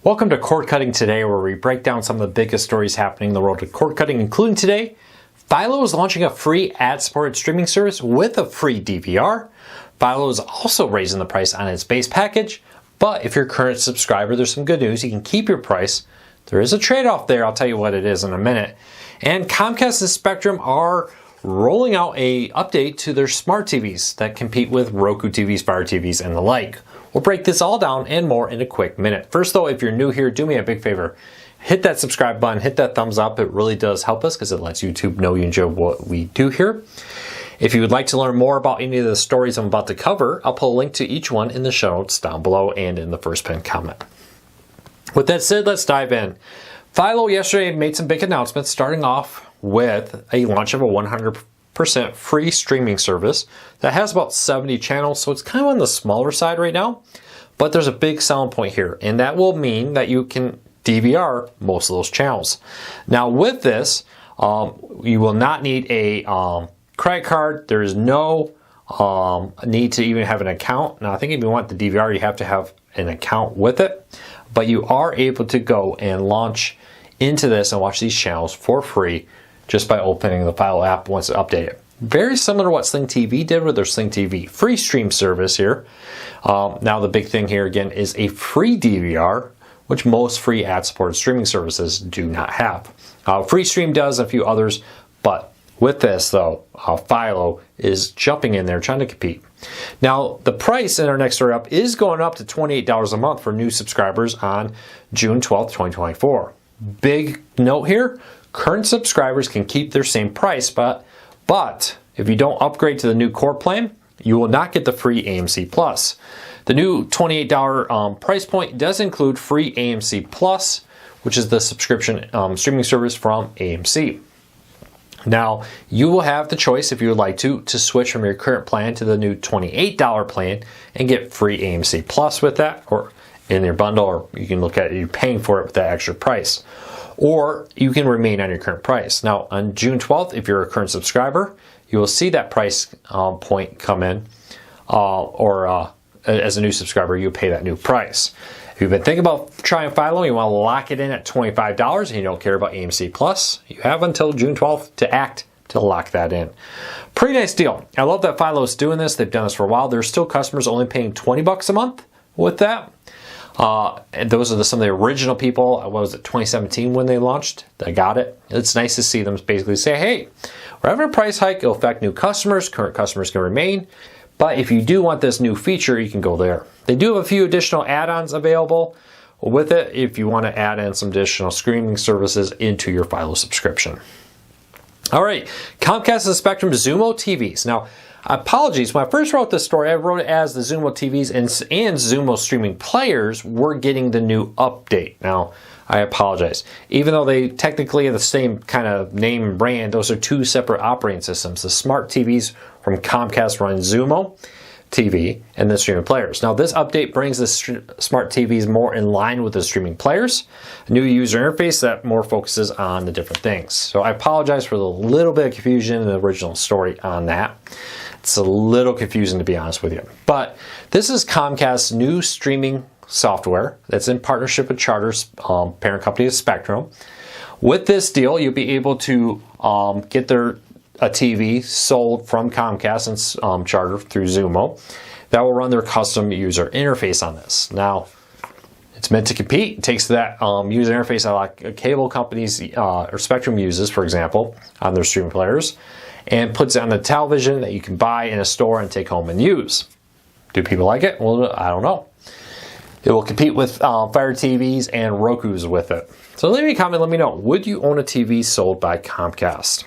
Welcome to Cord Cutting Today, where we break down some of the biggest stories happening in the world of cord cutting, including today, Philo is launching a free ad-supported streaming service with a free DVR. Philo is also raising the price on its base package, but if you're a current subscriber, there's some good news. You can keep your price. There is a trade-off there. I'll tell you what it is in a minute. And Comcast and Spectrum are rolling out a update to their smart TVs that compete with Roku TVs, Fire TVs, and the like. We'll break this all down and more in a quick minute. First though, if you're new here, do me a big favor. Hit that subscribe button, hit that thumbs up. It really does help us because it lets YouTube know you enjoy what we do here. If you would like to learn more about any of the stories I'm about to cover, I'll put a link to each one in the show notes down below and in the first pinned comment. With that said, let's dive in. Philo yesterday made some big announcements, starting off with a launch of a 100% free streaming service that has about 70 channels, so it's kind of on the smaller side right now. But there's a big selling point here, and that will mean that you can DVR most of those channels. Now with this, you will not need a credit card. There is no need to even have an account. Now I think if you want the DVR, you have to have an account with it, but you are able to go and launch into this and watch these channels for free just by opening the Philo app once it's updated. Very similar to what Sling TV did with their Sling TV free stream service here. Now the big thing here again is a free DVR, which most free ad-supported streaming services do not have. FreeStream does, a few others, but with this though, Philo is jumping in there trying to compete. Now the price in our next story up is going up to $28 a month for new subscribers on June 12th, 2024. Big note here, current subscribers can keep their same price, but if you don't upgrade to the new core plan, you will not get the free AMC Plus. The new $28 price point does include free AMC Plus, which is the subscription streaming service from AMC. Now, you will have the choice, if you would like to switch from your current plan to the new $28 plan and get free AMC Plus with that, or in your bundle, or you can look at it, you're paying for it with that extra price. Or you can remain on your current price. Now, on June 12th, if you're a current subscriber, you will see that price point come in, as a new subscriber, you pay that new price. If you've been thinking about trying Philo, you want to lock it in at $25 and you don't care about AMC Plus, you have until June 12th to act to lock that in. Pretty nice deal. I love that Philo is doing this. They've done this for a while. There's still customers only paying $20 a month with that. And those are some of the original people. What was it, 2017 when they launched? They got it. It's nice to see them basically say, hey, we're having a price hike. It'll affect new customers. Current customers can remain. But if you do want this new feature, you can go there. They do have a few additional add-ons available with it if you want to add in some additional streaming services into your Philo subscription. All right, Comcast and Spectrum Xumo TVs. Now, apologies, when I first wrote this story, I wrote it as the Xumo TVs and Xumo streaming players were getting the new update. Now, I apologize. Even though they technically have the same kind of name and brand, those are two separate operating systems. The smart TVs from Comcast run Xumo TV and the streaming players. Now, this update brings the smart TVs more in line with the streaming players. A new user interface that more focuses on the different things. So I apologize for the little bit of confusion in the original story on that. It's a little confusing, to be honest with you. But this is Comcast's new streaming software that's in partnership with Charter's parent company, Spectrum. With this deal, you'll be able to get a TV sold from Comcast and Charter through Xumo that will run their custom user interface on this. Now, it's meant to compete. It takes that user interface that like cable companies or Spectrum uses, for example, on their streaming players, and puts it on the television that you can buy in a store and take home and use. Do people like it? Well, I don't know. It will compete with Fire TVs and Rokus with it. So leave me a comment, let me know. Would you own a TV sold by Comcast?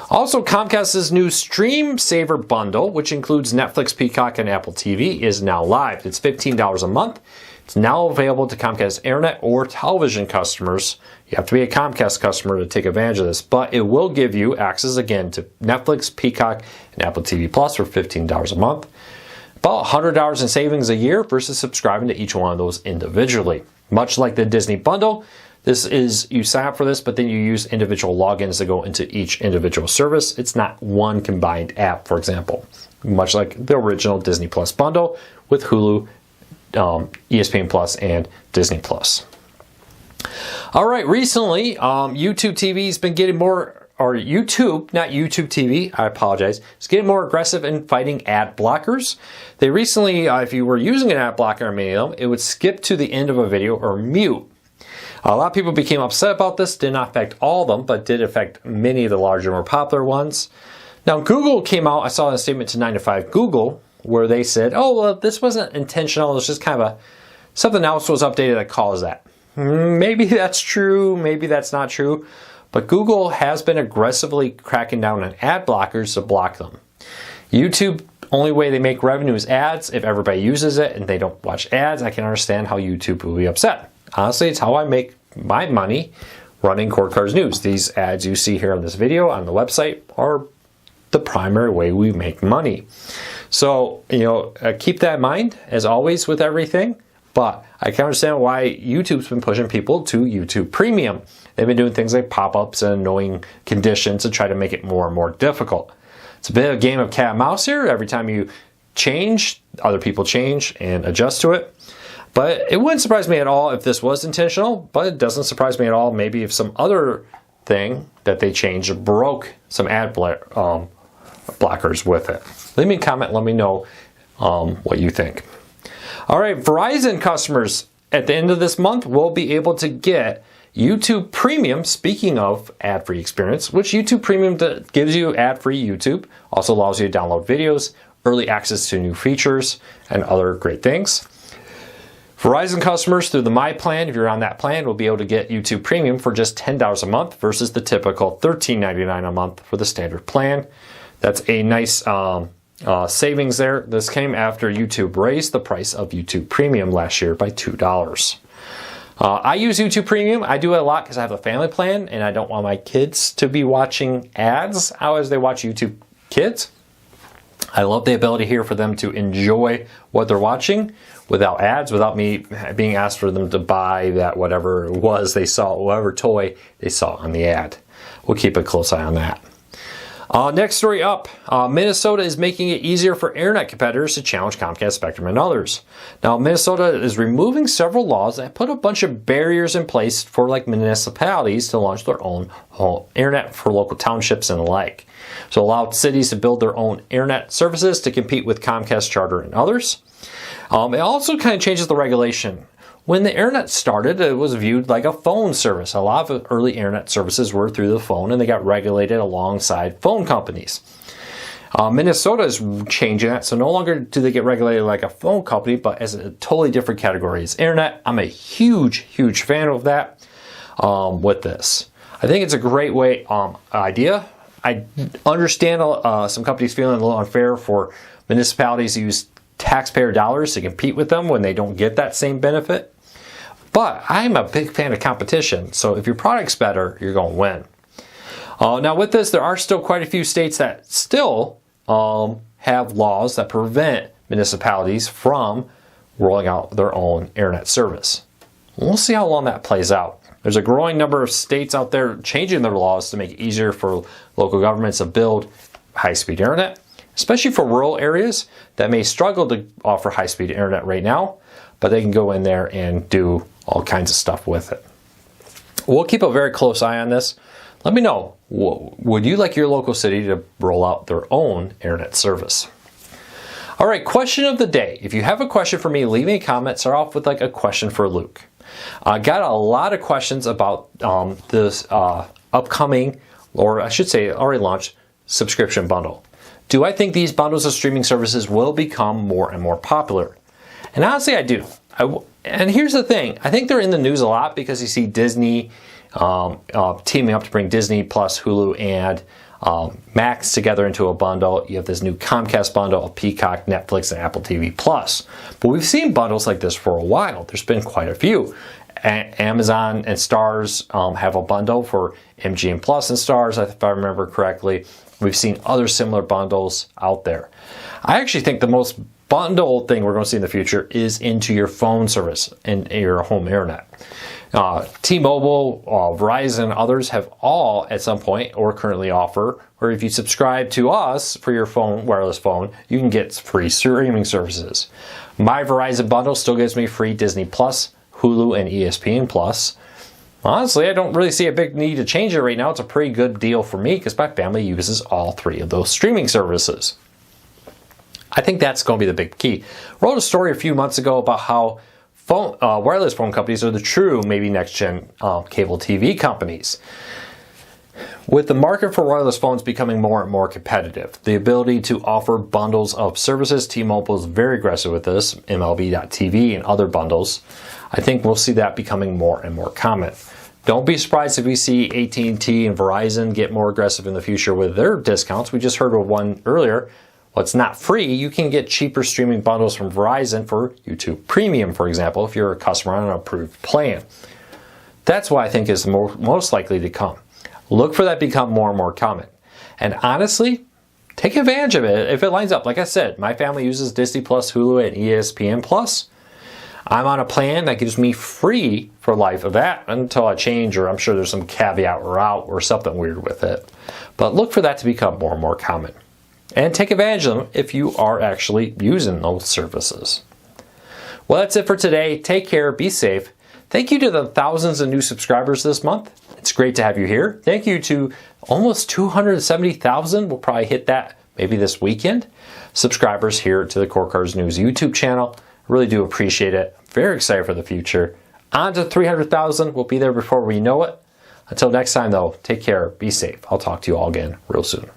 Also, Comcast's new Stream Saver bundle, which includes Netflix, Peacock, and Apple TV, is now live. It's $15 a month. It's now available to Comcast Internet or television customers. You have to be a Comcast customer to take advantage of this, but it will give you access again to Netflix, Peacock, and Apple TV Plus for $15 a month. About $100 in savings a year versus subscribing to each one of those individually. Much like the Disney bundle, this is, you sign up for this, but then you use individual logins to go into each individual service. It's not one combined app, for example. Much like the original Disney Plus bundle with Hulu ESPN Plus and Disney Plus. All right, recently, YouTube TV has been getting more, or YouTube, not YouTube TV, I apologize, it's getting more aggressive in fighting ad blockers. They recently, if you were using an ad blocker on many of them, it would skip to the end of a video or mute. A lot of people became upset about this. Did not affect all of them, but did affect many of the larger, more popular ones. Now, Google came out, I saw a statement to 9 to 5 Google, where they said, oh, well, this wasn't intentional, it's just kind of something else was updated that caused that. Maybe that's true, maybe that's not true, but Google has been aggressively cracking down on ad blockers to block them. YouTube, only way they make revenue is ads. If everybody uses it and they don't watch ads, I can understand how YouTube will be upset. Honestly, it's how I make my money running Cord Cars News. These ads you see here on this video on the website are the primary way we make money. So, keep that in mind, as always with everything. But I can understand why YouTube's been pushing people to YouTube Premium. They've been doing things like pop-ups and annoying conditions to try to make it more and more difficult. It's a bit of a game of cat and mouse here. Every time you change, other people change and adjust to it. But it wouldn't surprise me at all if this was intentional, but it doesn't surprise me at all maybe if some other thing that they changed broke some ad blockers with it. Leave me a comment, let me know what you think. All right, Verizon customers at the end of this month will be able to get YouTube Premium, speaking of ad-free experience, which YouTube Premium gives you ad-free YouTube, also allows you to download videos, early access to new features, and other great things. Verizon customers through the My Plan, if you're on that plan, will be able to get YouTube Premium for just $10 a month versus the typical $13.99 a month for the standard plan. That's a nice savings there. This came after YouTube raised the price of YouTube Premium last year by $2. I use YouTube Premium. I do it a lot because I have a family plan and I don't want my kids to be watching ads as they watch YouTube Kids. I love the ability here for them to enjoy what they're watching without ads, without me being asked for them to buy that whatever it was they saw, whatever toy they saw on the ad. We'll keep a close eye on that. Next story up, Minnesota is making it easier for internet competitors to challenge Comcast, Spectrum, and others. Now, Minnesota is removing several laws that put a bunch of barriers in place for municipalities to launch their own internet for local townships and the like. So allow cities to build their own internet services to compete with Comcast, Charter, and others. It also kind of changes the regulation. When the internet started, it was viewed like a phone service. A lot of early internet services were through the phone, and they got regulated alongside phone companies. Minnesota is changing that, so no longer do they get regulated like a phone company, but as a totally different category as internet. I'm a huge, huge fan of that with this. I think it's a great idea. I understand some companies feeling a little unfair for municipalities to use taxpayer dollars to compete with them when they don't get that same benefit. But I'm a big fan of competition, so if your product's better, you're going to win. Now with this, there are still quite a few states that still have laws that prevent municipalities from rolling out their own internet service. We'll see how long that plays out. There's a growing number of states out there changing their laws to make it easier for local governments to build high-speed internet, especially for rural areas that may struggle to offer high-speed internet right now, but they can go in there and do all kinds of stuff with it. We'll keep a very close eye on this. Let me know, would you like your local city to roll out their own internet service? All right, question of the day. If you have a question for me, leave me a comment. Start off with a question for Luke. I got a lot of questions about this upcoming, or I should say already launched, subscription bundle. Do I think these bundles of streaming services will become more and more popular? And honestly, I do. And here's the thing. I think they're in the news a lot because you see Disney teaming up to bring Disney plus Hulu and Max together into a bundle. You have this new Comcast bundle of Peacock, Netflix, and Apple TV Plus. But we've seen bundles like this for a while. There's been quite a few. Amazon and Starz have a bundle for MGM Plus and Starz, if I remember correctly. We've seen other similar bundles out there. I actually think the most bundle thing we're going to see in the future is into your phone service and your home internet. T-Mobile, Verizon, others have all at some point or currently offer, or if you subscribe to us for your phone, wireless phone, you can get free streaming services. My Verizon bundle still gives me free Disney Plus, Hulu, and ESPN Plus. Honestly, I don't really see a big need to change it right now. It's a pretty good deal for me because my family uses all three of those streaming services. I think that's going to be the big key. I wrote a story a few months ago about how wireless phone companies are the true, maybe next-gen cable TV companies. With the market for wireless phones becoming more and more competitive, the ability to offer bundles of services, T-Mobile is very aggressive with this, MLB.TV and other bundles. I think we'll see that becoming more and more common. Don't be surprised if we see AT&T and Verizon get more aggressive in the future with their discounts. We just heard of one earlier. Well, it's not free. You can get cheaper streaming bundles from Verizon for YouTube Premium, for example, if you're a customer on an approved plan. That's what I think is most likely to come. Look for that to become more and more common. And honestly, take advantage of it if it lines up. Like I said, my family uses Disney Plus, Hulu, and ESPN Plus. I'm on a plan that gives me free for life of that until I change, or I'm sure there's some caveat or out or something weird with it. But look for that to become more and more common. And take advantage of them if you are actually using those services. Well, that's it for today. Take care. Be safe. Thank you to the thousands of new subscribers this month. It's great to have you here. Thank you to almost 270,000. We'll probably hit that maybe this weekend. Subscribers here to the Core Cars News YouTube channel. Really do appreciate it. Very excited for the future. On to 300,000. We'll be there before we know it. Until next time, though, take care. Be safe. I'll talk to you all again real soon.